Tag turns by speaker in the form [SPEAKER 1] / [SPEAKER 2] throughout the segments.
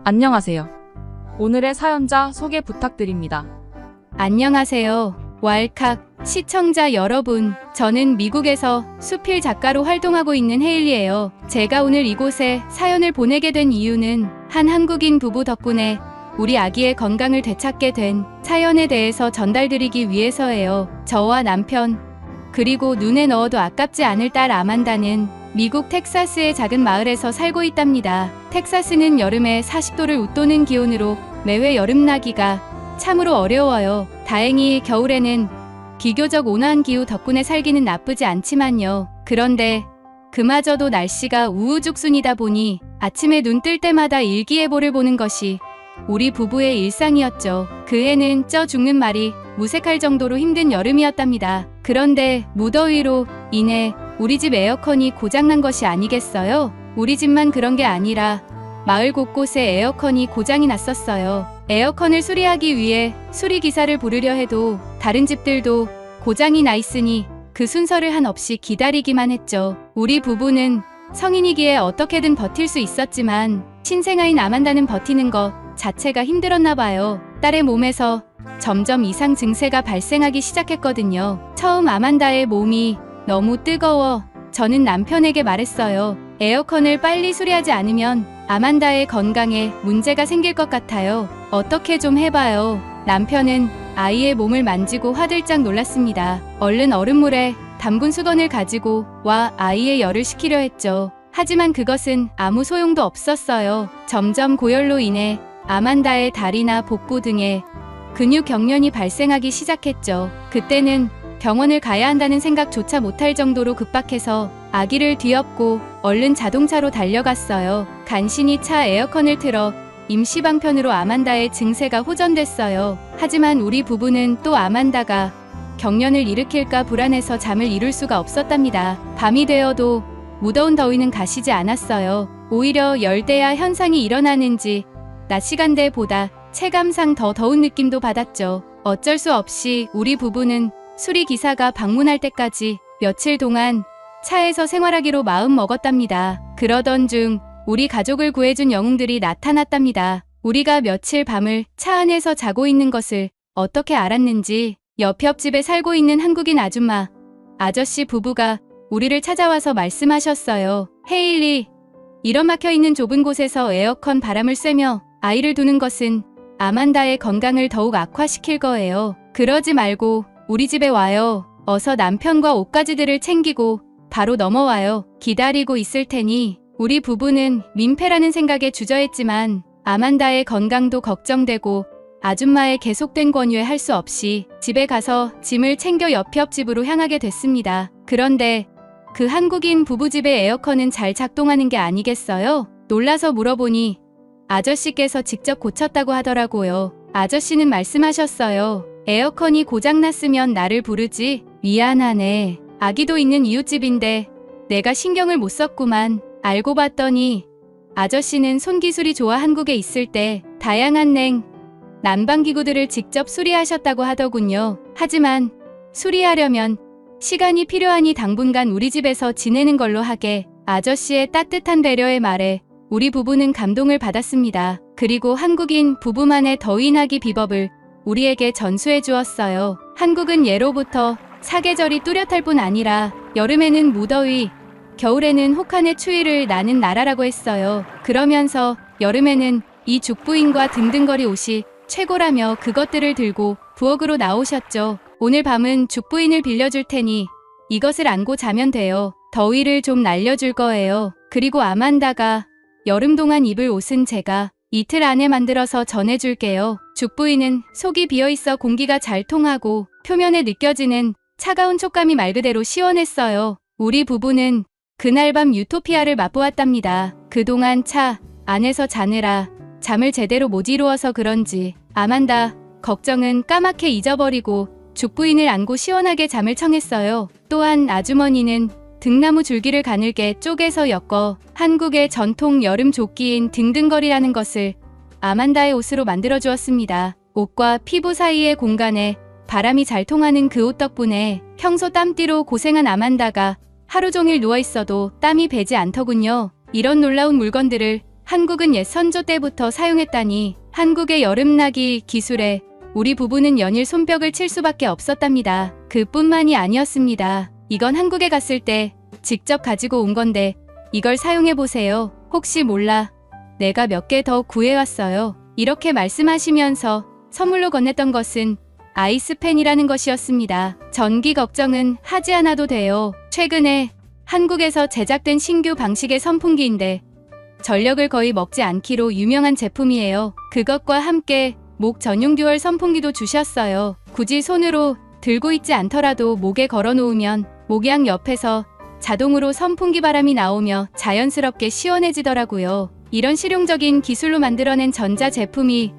[SPEAKER 1] 안녕하세요. 오늘의 사연자 소개 부탁드립니다.
[SPEAKER 2] 안녕하세요. 왈칵 시청자 여러분, 저는 미국에서 수필 작가로 활동하고 있는 헤일리예요. 제가 오늘 이곳에 사연을 보내게 된 이유는 한 한국인 부부 덕분에 우리 아기의 건강을 되찾게 된 사연에 대해서 전달드리기 위해서예요. 저와 남편, 그리고 눈에 넣어도 아깝지 않을 딸 아만다는 미국 텍사스의 작은 마을에서 살고 있답니다. 텍사스는 여름에 40도를 웃도는 기온으로 매회 여름나기가 참으로 어려워요. 다행히 겨울에는 비교적 온화한 기후 덕분에 살기는 나쁘지 않지만요. 그런데 그마저도 날씨가 우후죽순이다 보니 아침에 눈 뜰 때마다 일기예보를 보는 것이 우리 부부의 일상이었죠. 그 해는 쪄 죽는 말이 무색할 정도로 힘든 여름이었답니다. 그런데 무더위로 인해 우리 집 에어컨이 고장난 것이 아니겠어요? 우리 집만 그런 게 아니라 마을 곳곳에 에어컨이 고장이 났었어요. 에어컨을 수리하기 위해 수리기사를 부르려 해도 다른 집들도 고장이 나 있으니 그 순서를 한없이 기다리기만 했죠. 우리 부부는 성인이기에 어떻게든 버틸 수 있었지만 신생아인 아만다는 버티는 것 자체가 힘들었나 봐요. 딸의 몸에서 점점 이상 증세가 발생하기 시작했거든요. 처음 아만다의 몸이 너무 뜨거워 저는 남편에게 말했어요. 에어컨을 빨리 수리하지 않으면 아만다의 건강에 문제가 생길 것 같아요. 어떻게 좀 해봐요. 남편은 아이의 몸을 만지고 화들짝 놀랐습니다. 얼른 얼음물에 담근 수건을 가지고 와 아이의 열을 식히려 했죠. 하지만 그것은 아무 소용도 없었어요. 점점 고열로 인해 아만다의 다리나 복부 등에 근육 경련이 발생하기 시작했죠. 그때는 병원을 가야 한다는 생각조차 못할 정도로 급박해서 아기를 뒤엎고 얼른 자동차로 달려갔어요. 간신히 차 에어컨을 틀어 임시방편으로 아만다의 증세가 호전됐어요. 하지만 우리 부부는 또 아만다가 경련을 일으킬까 불안해서 잠을 이룰 수가 없었답니다. 밤이 되어도 무더운 더위는 가시지 않았어요. 오히려 열대야 현상이 일어나는지 낮 시간대보다 체감상 더 더운 느낌도 받았죠. 어쩔 수 없이 우리 부부는 수리기사가 방문할 때까지 며칠 동안 차에서 생활하기로 마음 먹었답니다. 그러던 중 우리 가족을 구해준 영웅들이 나타났답니다. 우리가 며칠 밤을 차 안에서 자고 있는 것을 어떻게 알았는지 옆 옆집에 살고 있는 한국인 아저씨 부부가 우리를 찾아와서 말씀하셨어요. 헤일리, 이런 막혀있는 좁은 곳에서 에어컨 바람을 쐬며 아이를 두는 것은 아만다의 건강을 더욱 악화시킬 거예요. 그러지 말고 우리 집에 와요. 어서 남편과 옷가지들을 챙기고 바로 넘어와요. 기다리고 있을 테니. 우리 부부는 민폐라는 생각에 주저했지만 아만다의 건강도 걱정되고 아줌마의 계속된 권유에 할 수 없이 집에 가서 짐을 챙겨 옆 집으로 향하게 됐습니다. 그런데 그 한국인 부부 집의 에어컨은 잘 작동하는 게 아니겠어요? 놀라서 물어보니 아저씨께서 직접 고쳤다고 하더라고요. 아저씨는 말씀하셨어요. 에어컨이 고장났으면 나를 부르지. 미안하네. 아기도 있는 이웃집인데 내가 신경을 못 썼구만. 알고 봤더니 아저씨는 손기술이 좋아 한국에 있을 때 다양한 난방기구들을 직접 수리하셨다고 하더군요. 하지만 수리하려면 시간이 필요하니 당분간 우리 집에서 지내는 걸로 하게. 아저씨의 따뜻한 배려의 말에 우리 부부는 감동을 받았습니다. 그리고 한국인 부부만의 더위나기 비법을 우리에게 전수해 주었어요. 한국은 예로부터 사계절이 뚜렷할 뿐 아니라 여름에는 무더위, 겨울에는 혹한의 추위를 나는 나라라고 했어요. 그러면서 여름에는 이 죽부인과 등등거리 옷이 최고라며 그것들을 들고 부엌으로 나오셨죠. 오늘 밤은 죽부인을 빌려줄 테니 이것을 안고 자면 돼요. 더위를 좀 날려줄 거예요. 그리고 아만다가 여름 동안 입을 옷은 제가 이틀 안에 만들어서 전해줄게요. 죽부인은 속이 비어있어 공기가 잘 통하고 표면에 느껴지는 차가운 촉감이 말 그대로 시원했어요. 우리 부부는 그날 밤 유토피아를 맛보았답니다. 그동안 차 안에서 자느라 잠을 제대로 못 이루어서 그런지 아만다 걱정은 까맣게 잊어버리고 죽부인을 안고 시원하게 잠을 청했어요. 또한 아주머니는 등나무 줄기를 가늘게 쪼개서 엮어 한국의 전통 여름 조끼인 등등거리라는 것을 아만다의 옷으로 만들어주었습니다. 옷과 피부 사이의 공간에 바람이 잘 통하는 그 옷 덕분에 평소 땀띠로 고생한 아만다가 하루 종일 누워있어도 땀이 배지 않더군요. 이런 놀라운 물건들을 한국은 옛 선조 때부터 사용했다니 한국의 여름나기 기술에 우리 부부는 연일 손뼉을 칠 수밖에 없었답니다. 그뿐만이 아니었습니다. 이건 한국에 갔을 때 직접 가지고 온 건데 이걸 사용해보세요. 혹시 몰라. 내가 몇 개 더 구해왔어요. 이렇게 말씀하시면서 선물로 건넸던 것은 아이스팬이라는 것이었습니다. 전기 걱정은 하지 않아도 돼요. 최근에 한국에서 제작된 신규 방식의 선풍기인데 전력을 거의 먹지 않기로 유명한 제품이에요. 그것과 함께 목 전용 듀얼 선풍기도 주셨어요. 굳이 손으로 들고 있지 않더라도 목에 걸어 놓으면 목양 옆에서 자동으로 선풍기 바람이 나오며 자연스럽게 시원해지더라고요. 이런 실용적인 기술로 만들어낸 전자 제품이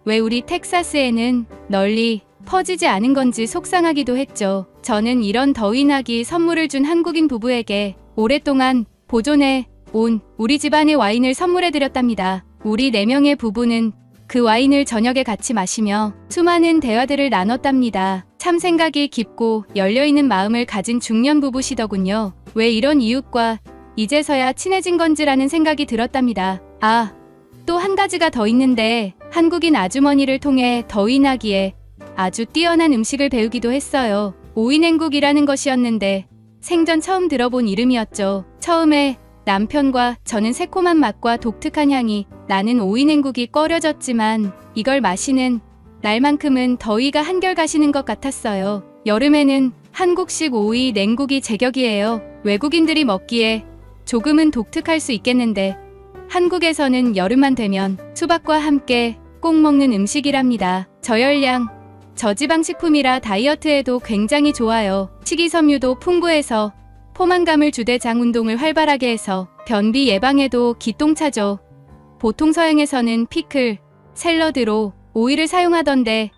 [SPEAKER 2] 왜 우리 텍사스에는 널리 퍼지지 않은 건지 속상하기도 했죠. 저는 이런 더위나기 선물을 준 한국인 부부에게 오랫동안 보존해 온 우리 집안의 와인을 선물해드렸답니다. 우리 4명의 부부는 그 와인을 저녁에 같이 마시며 수많은 대화들을 나눴답니다. 참 생각이 깊고 열려있는 마음을 가진 중년 부부시더군요. 왜 이런 이웃과 이제서야 친해진 건지라는 생각이 들었답니다. 아, 또 한 가지가 더 있는데 한국인 아주머니를 통해 더위나기에 아주 뛰어난 음식을 배우기도 했어요. 오이냉국이라는 것이었는데 생전 처음 들어본 이름이었죠. 처음에 남편과 저는 새콤한 맛과 독특한 향이 나는 오이냉국이 꺼려졌지만 이걸 마시는 날만큼은 더위가 한결 가시는 것 같았어요. 여름에는 한국식 오이 냉국이 제격이에요. 외국인들이 먹기에 조금은 독특할 수 있겠는데 한국에서는 여름만 되면 수박과 함께 꼭 먹는 음식이랍니다. 저열량, 저지방 식품이라 다이어트에도 굉장히 좋아요. 식이섬유도 풍부해서 포만감을 주되 장 운동을 활발하게 해서 변비 예방에도 기똥차죠. 보통 서양에서는 피클, 샐러드로 오이를 사용하던데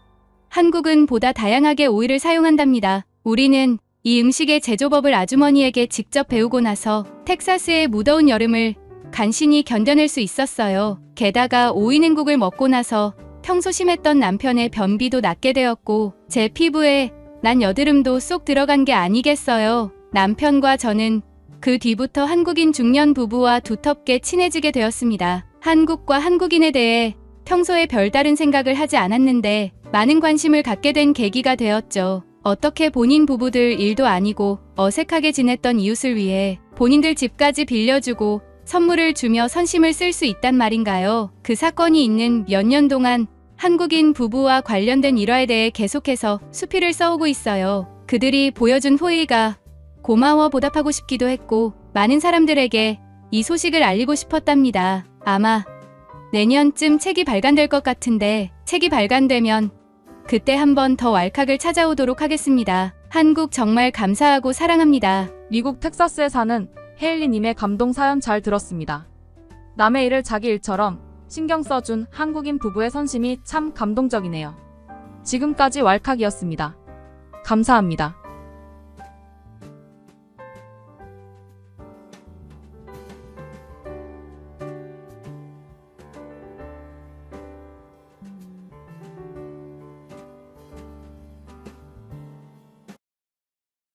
[SPEAKER 2] 한국은 보다 다양하게 오이를 사용한답니다. 우리는 이 음식의 제조법을 아주머니에게 직접 배우고 나서 텍사스의 무더운 여름을 간신히 견뎌낼 수 있었어요. 게다가 오이냉국을 먹고 나서 평소 심했던 남편의 변비도 낫게 되었고 제 피부에 난 여드름도 쏙 들어간 게 아니겠어요. 남편과 저는 그 뒤부터 한국인 중년 부부와 두텁게 친해지게 되었습니다. 한국과 한국인에 대해 평소에 별다른 생각을 하지 않았는데 많은 관심을 갖게 된 계기가 되었죠. 어떻게 본인 부부들 일도 아니고 어색하게 지냈던 이웃을 위해 본인들 집까지 빌려주고 선물을 주며 선심을 쓸 수 있단 말인가요? 그 사건이 있는 몇 년 동안 한국인 부부와 관련된 일화에 대해 계속해서 수필을 써오고 있어요. 그들이 보여준 호의가 고마워 보답하고 싶기도 했고 많은 사람들에게 이 소식을 알리고 싶었답니다. 아마 내년쯤 책이 발간될 것 같은데 책이 발간되면 그때 한번 더 왈칵을 찾아오도록 하겠습니다. 한국 정말 감사하고 사랑합니다.
[SPEAKER 1] 미국 텍사스에 사는 헤일리님의 감동 사연 잘 들었습니다. 남의 일을 자기 일처럼 신경 써준 한국인 부부의 선심이 참 감동적이네요. 지금까지 왈칵이었습니다. 감사합니다.